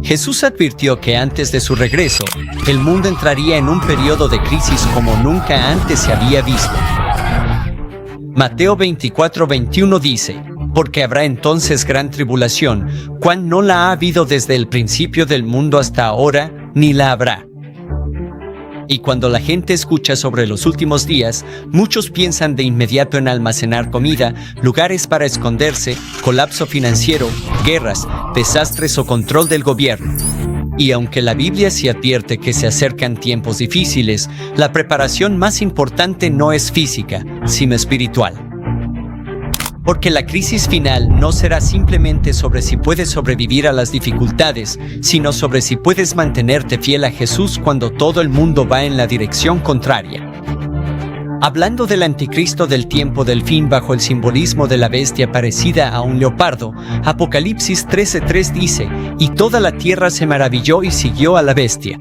Jesús advirtió que antes de su regreso, el mundo entraría en un periodo de crisis como nunca antes se había visto. Mateo 24:21 dice: porque habrá entonces gran tribulación, cual no la ha habido desde el principio del mundo hasta ahora, ni la habrá. Y cuando la gente escucha sobre los últimos días, muchos piensan de inmediato en almacenar comida, lugares para esconderse, colapso financiero, guerras, desastres o control del gobierno. Y aunque la Biblia sí advierte que se acercan tiempos difíciles, la preparación más importante no es física, sino espiritual. Porque la crisis final no será simplemente sobre si puedes sobrevivir a las dificultades, sino sobre si puedes mantenerte fiel a Jesús cuando todo el mundo va en la dirección contraria. Hablando del anticristo del tiempo del fin bajo el simbolismo de la bestia parecida a un leopardo, Apocalipsis 13:3 dice: y toda la tierra se maravilló y siguió a la bestia.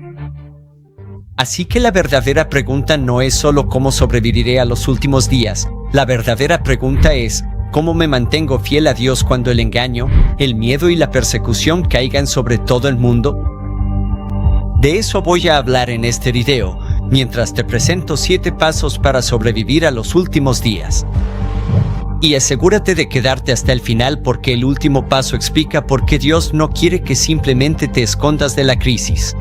Así que la verdadera pregunta no es solo cómo sobreviviré a los últimos días, la verdadera pregunta es: ¿cómo me mantengo fiel a Dios cuando el engaño, el miedo y la persecución caigan sobre todo el mundo? De eso voy a hablar en este video, mientras te presento 7 pasos para sobrevivir a los últimos días. Y asegúrate de quedarte hasta el final porque el último paso explica por qué Dios no quiere que simplemente te escondas de la crisis.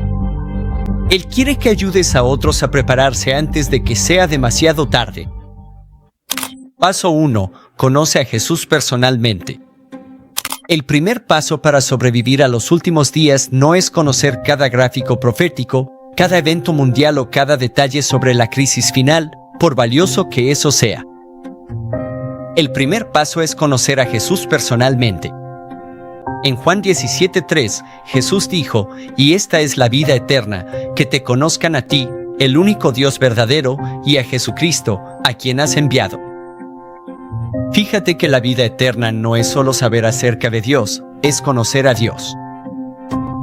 Él quiere que ayudes a otros a prepararse antes de que sea demasiado tarde. Paso 1. Conoce a Jesús personalmente. El primer paso para sobrevivir a los últimos días no es conocer cada gráfico profético, cada evento mundial o cada detalle sobre la crisis final, por valioso que eso sea. El primer paso es conocer a Jesús personalmente. En Juan 17:3, Jesús dijo: y esta es la vida eterna, que te conozcan a ti, el único Dios verdadero, y a Jesucristo, a quien has enviado. Fíjate que la vida eterna no es solo saber acerca de Dios, es conocer a Dios.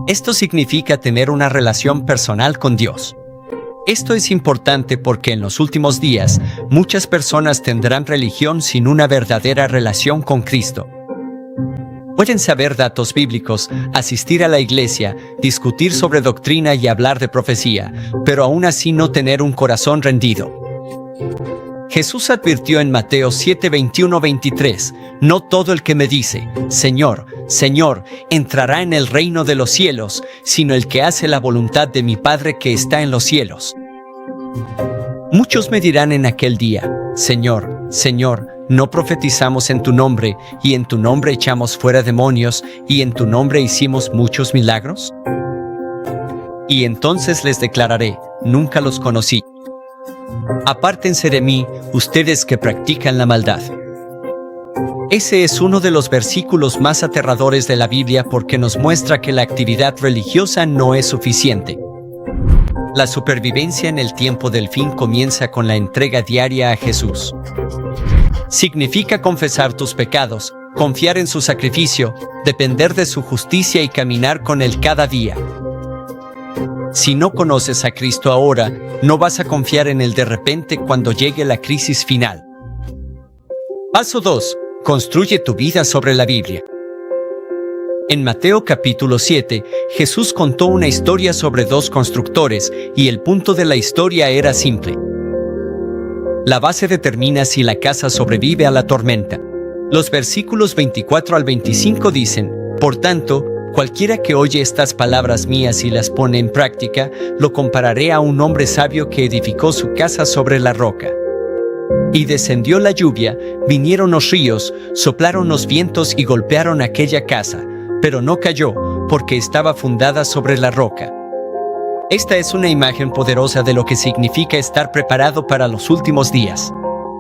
Esto significa tener una relación personal con Dios. Esto es importante porque en los últimos días, muchas personas tendrán religión sin una verdadera relación con Cristo. Pueden saber datos bíblicos, asistir a la iglesia, discutir sobre doctrina y hablar de profecía, pero aún así no tener un corazón rendido. Jesús advirtió en Mateo 7:21-23, no todo el que me dice, Señor, Señor, entrará en el reino de los cielos, sino el que hace la voluntad de mi Padre que está en los cielos. Muchos me dirán en aquel día, Señor, Señor, ¿no profetizamos en tu nombre, y en tu nombre echamos fuera demonios, y en tu nombre hicimos muchos milagros? Y entonces les declararé, nunca los conocí. Apártense de mí, ustedes que practican la maldad. Ese es uno de los versículos más aterradores de la Biblia porque nos muestra que la actividad religiosa no es suficiente. La supervivencia en el tiempo del fin comienza con la entrega diaria a Jesús. Significa confesar tus pecados, confiar en su sacrificio, depender de su justicia y caminar con él cada día. Si no conoces a Cristo ahora, no vas a confiar en él de repente cuando llegue la crisis final. Paso 2. Construye tu vida sobre la Biblia. En Mateo capítulo 7, Jesús contó una historia sobre 2 constructores, y el punto de la historia era simple. La base determina si la casa sobrevive a la tormenta. Los versículos 24 al 25 dicen, por tanto, cualquiera que oye estas palabras mías y las pone en práctica, lo compararé a un hombre sabio que edificó su casa sobre la roca. Y descendió la lluvia, vinieron los ríos, soplaron los vientos y golpearon aquella casa, pero no cayó, porque estaba fundada sobre la roca. Esta es una imagen poderosa de lo que significa estar preparado para los últimos días.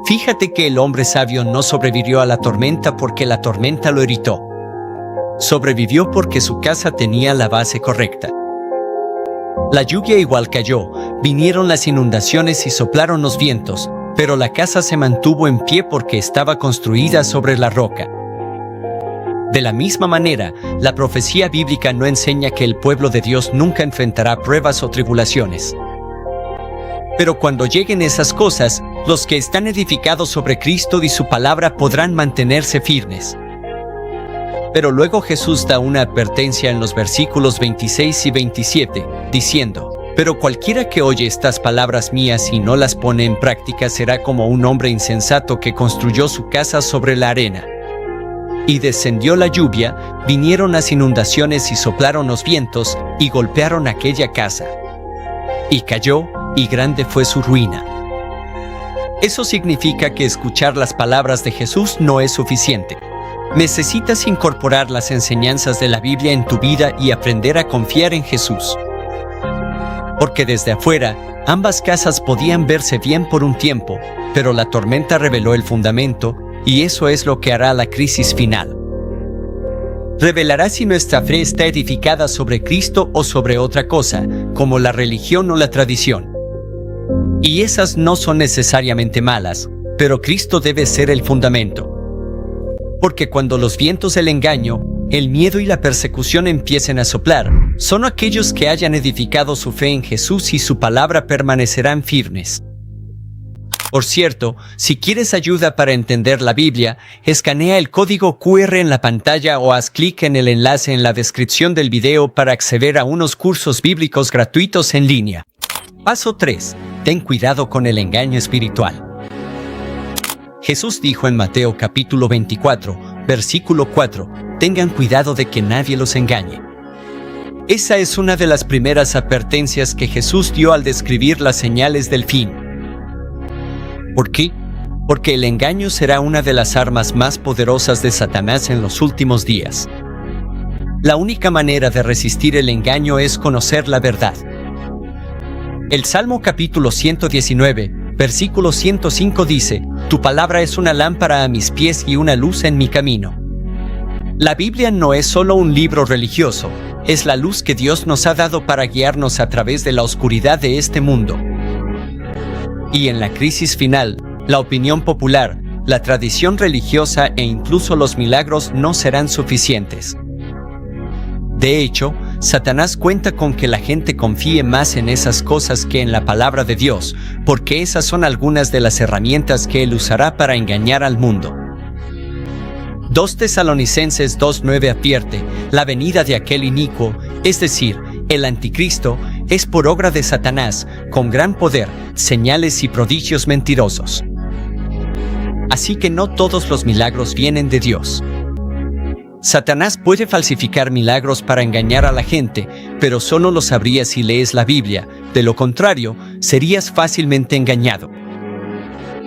Fíjate que el hombre sabio no sobrevivió a la tormenta porque la tormenta lo irritó. Sobrevivió porque su casa tenía la base correcta. La lluvia igual cayó, vinieron las inundaciones y soplaron los vientos, pero la casa se mantuvo en pie porque estaba construida sobre la roca. De la misma manera, la profecía bíblica no enseña que el pueblo de Dios nunca enfrentará pruebas o tribulaciones. Pero cuando lleguen esas cosas, los que están edificados sobre Cristo y su palabra podrán mantenerse firmes. Pero luego Jesús da una advertencia en los versículos 26 y 27, diciendo: pero cualquiera que oye estas palabras mías y no las pone en práctica será como un hombre insensato que construyó su casa sobre la arena. Y descendió la lluvia, vinieron las inundaciones y soplaron los vientos, y golpearon aquella casa. Y cayó, y grande fue su ruina. Eso significa que escuchar las palabras de Jesús no es suficiente. Necesitas incorporar las enseñanzas de la Biblia en tu vida y aprender a confiar en Jesús. Porque desde afuera, ambas casas podían verse bien por un tiempo, pero la tormenta reveló el fundamento, y eso es lo que hará la crisis final. Revelará si nuestra fe está edificada sobre Cristo o sobre otra cosa, como la religión o la tradición. Y esas no son necesariamente malas, pero Cristo debe ser el fundamento. Porque cuando los vientos del engaño, el miedo y la persecución empiecen a soplar, son aquellos que hayan edificado su fe en Jesús y su palabra permanecerán firmes. Por cierto, si quieres ayuda para entender la Biblia, escanea el código QR en la pantalla o haz clic en el enlace en la descripción del video para acceder a unos cursos bíblicos gratuitos en línea. Paso 3. Ten cuidado con el engaño espiritual. Jesús dijo en Mateo capítulo 24, versículo 4, tengan cuidado de que nadie los engañe. Esa es una de las primeras advertencias que Jesús dio al describir las señales del fin. ¿Por qué? Porque el engaño será una de las armas más poderosas de Satanás en los últimos días. La única manera de resistir el engaño es conocer la verdad. El Salmo capítulo 119, versículo 105 dice: Tu palabra es una lámpara a mis pies y una luz en mi camino. La Biblia no es solo un libro religioso, es la luz que Dios nos ha dado para guiarnos a través de la oscuridad de este mundo. Y en la crisis final, la opinión popular, la tradición religiosa e incluso los milagros no serán suficientes. De hecho, Satanás cuenta con que la gente confíe más en esas cosas que en la palabra de Dios, porque esas son algunas de las herramientas que él usará para engañar al mundo. 2 Tesalonicenses 2:9 advierte: la venida de aquel inicuo, es decir, el anticristo, es por obra de Satanás, con gran poder, señales y prodigios mentirosos. Así que no todos los milagros vienen de Dios. Satanás puede falsificar milagros para engañar a la gente, pero solo lo sabrías si lees la Biblia, de lo contrario, serías fácilmente engañado.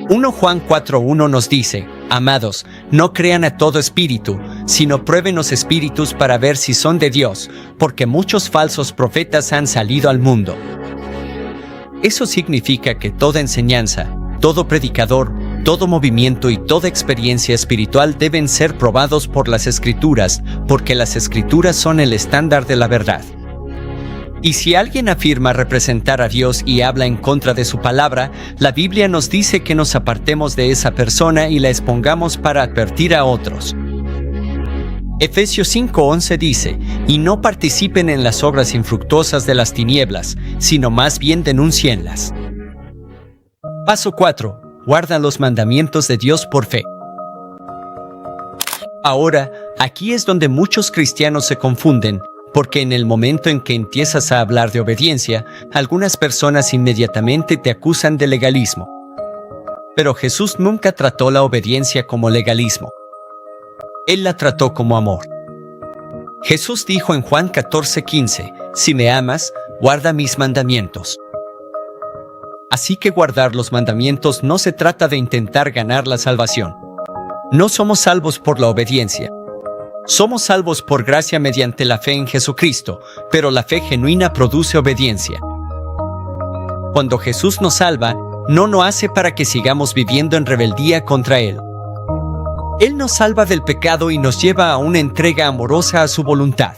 1 Juan 4:1 nos dice: Amados, no crean a todo espíritu, sino prueben los espíritus para ver si son de Dios, porque muchos falsos profetas han salido al mundo. Eso significa que toda enseñanza, todo predicador, todo movimiento y toda experiencia espiritual deben ser probados por las Escrituras, porque las Escrituras son el estándar de la verdad. Y si alguien afirma representar a Dios y habla en contra de su palabra, la Biblia nos dice que nos apartemos de esa persona y la expongamos para advertir a otros. Efesios 5:11 dice: y no participen en las obras infructuosas de las tinieblas, sino más bien denúncienlas. Paso 4. Guarda los mandamientos de Dios por fe. Ahora, aquí es donde muchos cristianos se confunden, porque en el momento en que empiezas a hablar de obediencia, algunas personas inmediatamente te acusan de legalismo. Pero Jesús nunca trató la obediencia como legalismo. Él la trató como amor. Jesús dijo en Juan 14:15: si me amas, guarda mis mandamientos. Así que guardar los mandamientos no se trata de intentar ganar la salvación. No somos salvos por la obediencia. Somos salvos por gracia mediante la fe en Jesucristo, pero la fe genuina produce obediencia. Cuando Jesús nos salva, no lo hace para que sigamos viviendo en rebeldía contra Él. Él nos salva del pecado y nos lleva a una entrega amorosa a su voluntad.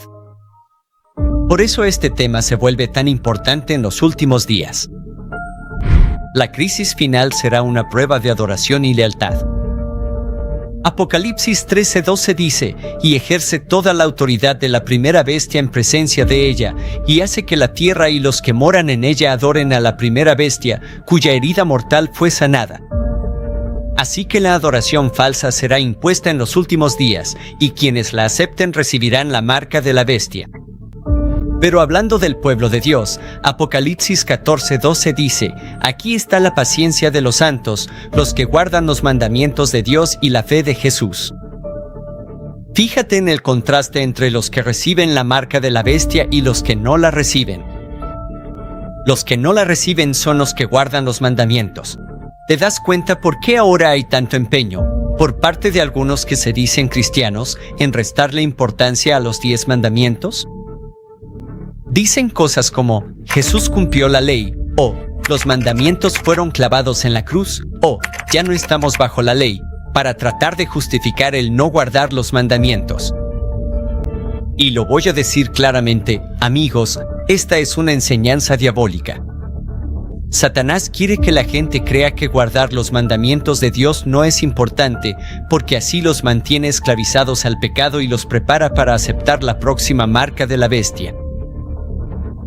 Por eso este tema se vuelve tan importante en los últimos días. La crisis final será una prueba de adoración y lealtad. Apocalipsis 13:12 dice: y ejerce toda la autoridad de la primera bestia en presencia de ella, y hace que la tierra y los que moran en ella adoren a la primera bestia, cuya herida mortal fue sanada. Así que la adoración falsa será impuesta en los últimos días, y quienes la acepten recibirán la marca de la bestia. Pero hablando del pueblo de Dios, Apocalipsis 14:12 dice: aquí está la paciencia de los santos, los que guardan los mandamientos de Dios y la fe de Jesús. Fíjate en el contraste entre los que reciben la marca de la bestia y los que no la reciben. Los que no la reciben son los que guardan los mandamientos. ¿Te das cuenta por qué ahora hay tanto empeño, por parte de algunos que se dicen cristianos, en restarle importancia a los 10 mandamientos? Dicen cosas como: Jesús cumplió la ley, o los mandamientos fueron clavados en la cruz, o ya no estamos bajo la ley, para tratar de justificar el no guardar los mandamientos. Y lo voy a decir claramente, amigos, esta es una enseñanza diabólica. Satanás quiere que la gente crea que guardar los mandamientos de Dios no es importante, porque así los mantiene esclavizados al pecado y los prepara para aceptar la próxima marca de la bestia.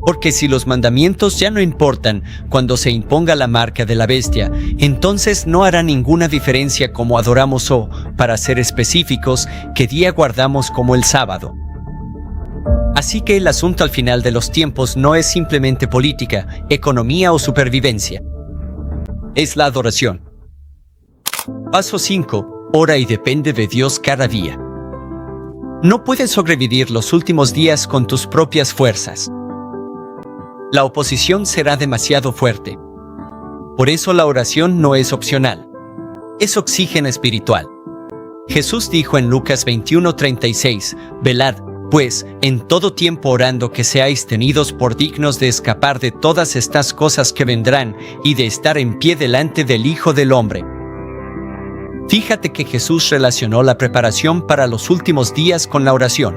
Porque si los mandamientos ya no importan cuando se imponga la marca de la bestia, entonces no hará ninguna diferencia cómo adoramos o, para ser específicos, qué día guardamos como el sábado. Así que el asunto al final de los tiempos no es simplemente política, economía o supervivencia. Es la adoración. Paso 5. Ora y depende de Dios cada día. No puedes sobrevivir los últimos días con tus propias fuerzas. La oposición será demasiado fuerte. Por eso la oración no es opcional. Es oxígeno espiritual. Jesús dijo en Lucas 21:36, velad, pues, en todo tiempo orando que seáis tenidos por dignos de escapar de todas estas cosas que vendrán y de estar en pie delante del Hijo del Hombre. Fíjate que Jesús relacionó la preparación para los últimos días con la oración.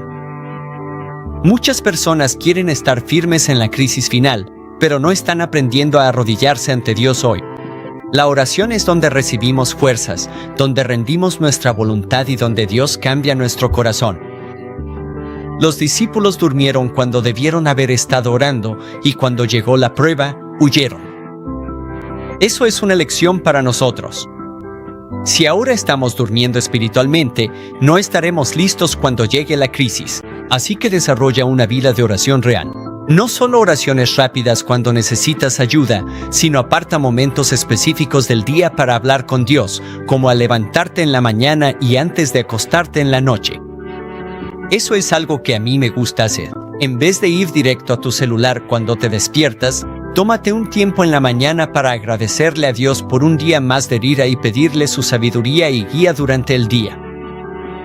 Muchas personas quieren estar firmes en la crisis final, pero no están aprendiendo a arrodillarse ante Dios hoy. La oración es donde recibimos fuerzas, donde rendimos nuestra voluntad y donde Dios cambia nuestro corazón. Los discípulos durmieron cuando debieron haber estado orando, y cuando llegó la prueba, huyeron. Eso es una lección para nosotros. Si ahora estamos durmiendo espiritualmente, no estaremos listos cuando llegue la crisis. Así que desarrolla una vida de oración real. No solo oraciones rápidas cuando necesitas ayuda, sino aparta momentos específicos del día para hablar con Dios, como al levantarte en la mañana y antes de acostarte en la noche. Eso es algo que a mí me gusta hacer. En vez de ir directo a tu celular cuando te despiertas, tómate un tiempo en la mañana para agradecerle a Dios por un día más de vida y pedirle su sabiduría y guía durante el día.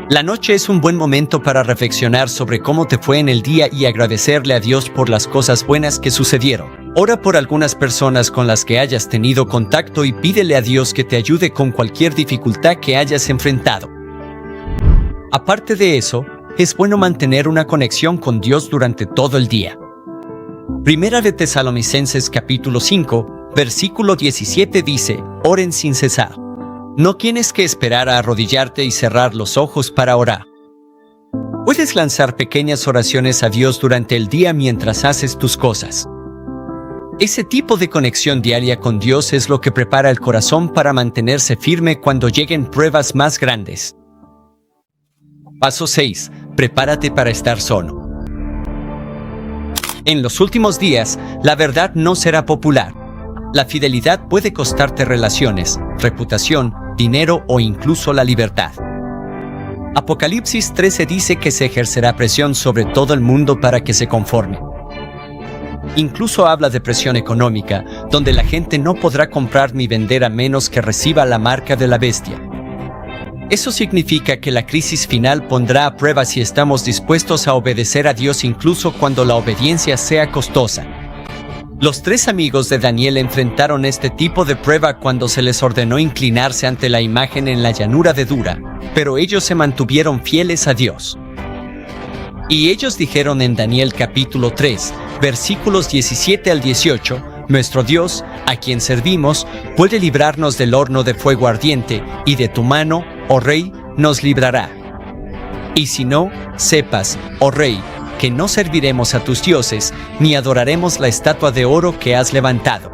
La noche es un buen momento para reflexionar sobre cómo te fue en el día y agradecerle a Dios por las cosas buenas que sucedieron. Ora por algunas personas con las que hayas tenido contacto y pídele a Dios que te ayude con cualquier dificultad que hayas enfrentado. Aparte de eso, es bueno mantener una conexión con Dios durante todo el día. Primera de Tesalonicenses capítulo 5, versículo 17 dice: oren sin cesar. No tienes que esperar a arrodillarte y cerrar los ojos para orar. Puedes lanzar pequeñas oraciones a Dios durante el día mientras haces tus cosas. Ese tipo de conexión diaria con Dios es lo que prepara el corazón para mantenerse firme cuando lleguen pruebas más grandes. Paso 6. Prepárate para estar solo. En los últimos días, la verdad no será popular. La fidelidad puede costarte relaciones, reputación, dinero o incluso la libertad. Apocalipsis 13 dice que se ejercerá presión sobre todo el mundo para que se conforme. Incluso habla de presión económica, donde la gente no podrá comprar ni vender a menos que reciba la marca de la bestia. Eso significa que la crisis final pondrá a prueba si estamos dispuestos a obedecer a Dios incluso cuando la obediencia sea costosa. Los 3 amigos de Daniel enfrentaron este tipo de prueba cuando se les ordenó inclinarse ante la imagen en la llanura de Dura, pero ellos se mantuvieron fieles a Dios. Y ellos dijeron en Daniel capítulo 3, versículos 17 al 18, nuestro Dios, a quien servimos, puede librarnos del horno de fuego ardiente, y de tu mano, oh Rey, nos librará. Y si no, sepas, oh Rey, que no serviremos a tus dioses, ni adoraremos la estatua de oro que has levantado.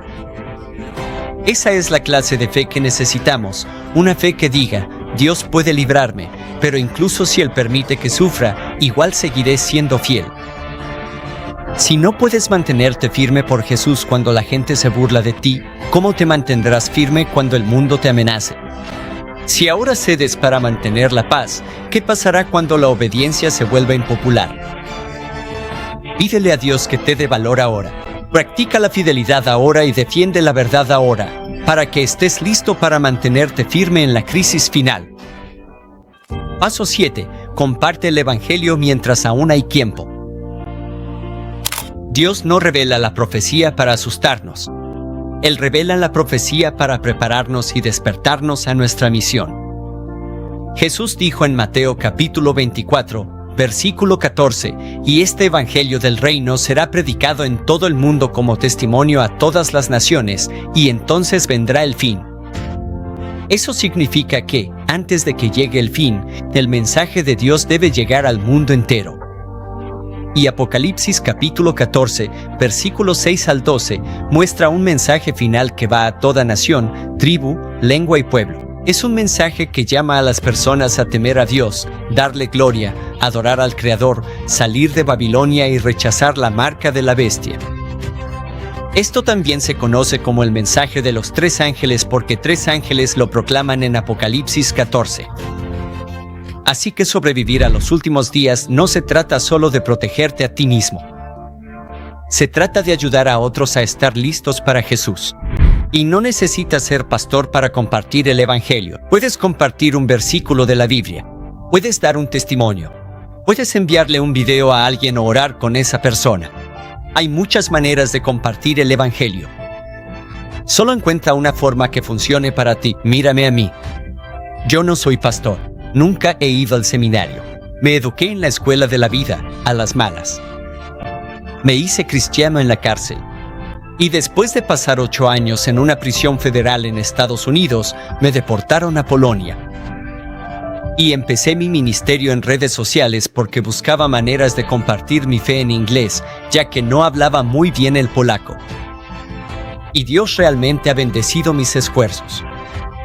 Esa es la clase de fe que necesitamos, una fe que diga, Dios puede librarme, pero incluso si Él permite que sufra, igual seguiré siendo fiel. Si no puedes mantenerte firme por Jesús cuando la gente se burla de ti, ¿cómo te mantendrás firme cuando el mundo te amenace? Si ahora cedes para mantener la paz, ¿qué pasará cuando la obediencia se vuelva impopular? Pídele a Dios que te dé valor ahora. Practica la fidelidad ahora y defiende la verdad ahora, para que estés listo para mantenerte firme en la crisis final. Paso 7. Comparte el Evangelio mientras aún hay tiempo. Dios no revela la profecía para asustarnos. Él revela la profecía para prepararnos y despertarnos a nuestra misión. Jesús dijo en Mateo capítulo 24, versículo 14, y este evangelio del reino será predicado en todo el mundo como testimonio a todas las naciones, y entonces vendrá el fin. Eso significa que, antes de que llegue el fin, el mensaje de Dios debe llegar al mundo entero. Y Apocalipsis capítulo 14, versículos 6 al 12, muestra un mensaje final que va a toda nación, tribu, lengua y pueblo. Es un mensaje que llama a las personas a temer a Dios, darle gloria, adorar al Creador, salir de Babilonia y rechazar la marca de la bestia. Esto también se conoce como el mensaje de los 3 ángeles porque 3 ángeles lo proclaman en Apocalipsis 14. Así que sobrevivir a los últimos días no se trata solo de protegerte a ti mismo. Se trata de ayudar a otros a estar listos para Jesús. Y no necesitas ser pastor para compartir el Evangelio. Puedes compartir un versículo de la Biblia. Puedes dar un testimonio. Puedes enviarle un video a alguien o orar con esa persona. Hay muchas maneras de compartir el Evangelio. Solo encuentra una forma que funcione para ti. Mírame a mí. Yo no soy pastor. Nunca he ido al seminario. Me eduqué en la escuela de la vida, a las malas. Me hice cristiano en la cárcel. Y después de pasar 8 años en una prisión federal en Estados Unidos, me deportaron a Polonia. Y empecé mi ministerio en redes sociales porque buscaba maneras de compartir mi fe en inglés, ya que no hablaba muy bien el polaco. Y Dios realmente ha bendecido mis esfuerzos.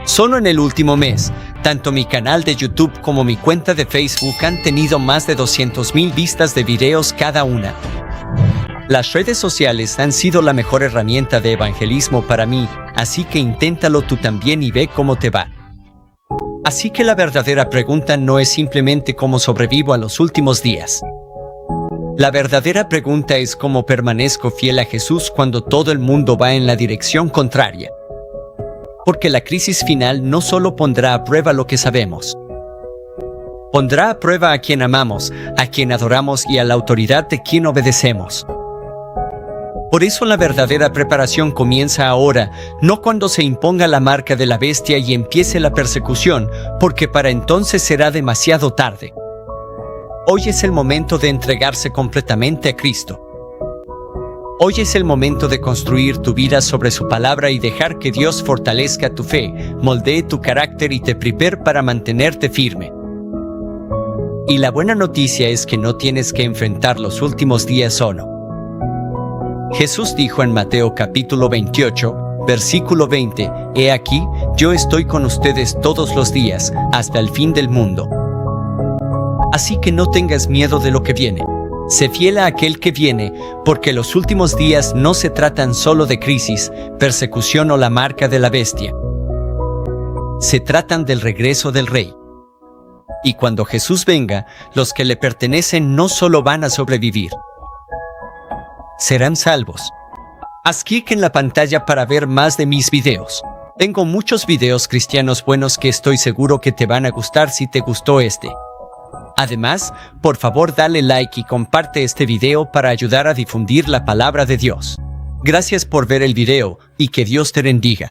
Solo en el último mes, tanto mi canal de YouTube como mi cuenta de Facebook han tenido más de 200,000 vistas de videos cada una. Las redes sociales han sido la mejor herramienta de evangelismo para mí, así que inténtalo tú también y ve cómo te va. Así que la verdadera pregunta no es simplemente cómo sobrevivo a los últimos días. La verdadera pregunta es cómo permanezco fiel a Jesús cuando todo el mundo va en la dirección contraria. Porque la crisis final no solo pondrá a prueba lo que sabemos. Pondrá a prueba a quien amamos, a quien adoramos y a la autoridad de quien obedecemos. Por eso la verdadera preparación comienza ahora, no cuando se imponga la marca de la bestia y empiece la persecución, porque para entonces será demasiado tarde. Hoy es el momento de entregarse completamente a Cristo. Hoy es el momento de construir tu vida sobre su palabra y dejar que Dios fortalezca tu fe, moldee tu carácter y te prepare para mantenerte firme. Y la buena noticia es que no tienes que enfrentar los últimos días solo. Jesús dijo en Mateo capítulo 28, versículo 20, «He aquí, yo estoy con ustedes todos los días, hasta el fin del mundo». Así que no tengas miedo de lo que viene. Sé fiel a aquel que viene, porque los últimos días no se tratan solo de crisis, persecución o la marca de la bestia. Se tratan del regreso del Rey. Y cuando Jesús venga, los que le pertenecen no solo van a sobrevivir, serán salvos. Haz clic en la pantalla para ver más de mis videos. Tengo muchos videos cristianos buenos que estoy seguro que te van a gustar si te gustó este. Además, por favor dale like y comparte este video para ayudar a difundir la palabra de Dios. Gracias por ver el video y que Dios te bendiga.